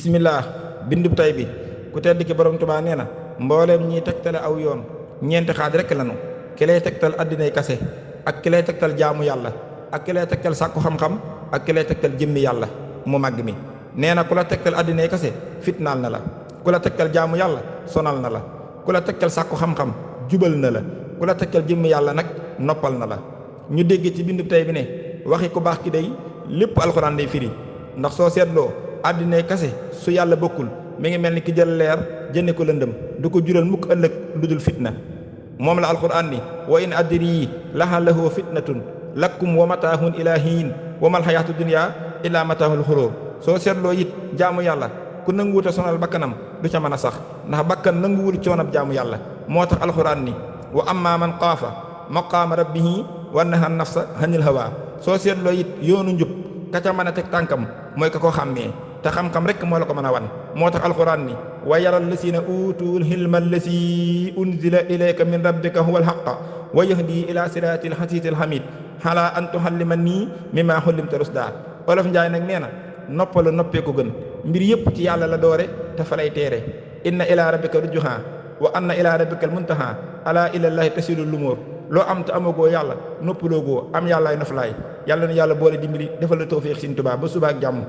bismillah bindub tay bi ku tedd ki borom Tuubaa nee na mbooleem ñiy tegtale aw yoon ñeenti xaaj rekk lanu ki lay tegtal addinay kase ak ki lay tegtal jaamu yàlla ak ki lay tegtal sàkku xam-xam ak ki lay tegtal jëmmi yàlla mu màgg mi nee na ku la tegtal addinay kase fitnaal na la ku la tegtal jaamu yàlla sonal na la ku la tegtal sàkku xam-xam jubal na la ku la tegtal jëmmi yàlla nag noppal na la ñu dégg ci bindub tay bi ne waxi ku baax ki day lépp alxuraan day firi ndax soo seetloo addinay kase su yàlla bokkul mi ngi mel ni ki jël leer jënde ko lëndëm du ko jural mukk ëllëg lu dul fitna moom la alquran ni wa in adri lahallahu fitnatun lakum wa mataahun ilahiin wa mal xayaatu dunya illa mataahul xuróor soo seetloo it jaamu yàlla ku nanguwuta sonal bakkanam du ca mën a sax ndax bakkan nanguwul coonab jaamu yàlla moo tax alquran ni wa amma man xaafa maqaama rabbihi wa naha nafsa hanil hawa soo seetloo it yoonu njub ka ca mën a teg tànkam mooy ka ko xàmmee te xam-xam rek moo la ko mën a wan moo tax alquran ni wa yara lasina utul hilma allasi unzila ilayka min rabbika huwa alhaqa wa yahdi ila siratil hasiisil hamid ala an tuhallima nii mimma hullimta rusda olof njaay nag nee na noppalu noppee ko gën mbir yëpp ci yàlla la doore te fa lay teere inna ila rabbika rujha wa anna ila rabbika almuntaha ala ilallahi tasilul lumur loo am te amagoo yàlla noppaloo goo am yàllaay noflaay yàlla na yàlla boole dimbali defal la tawfiix Sëriñ Tuubaa ba suba ak jàmm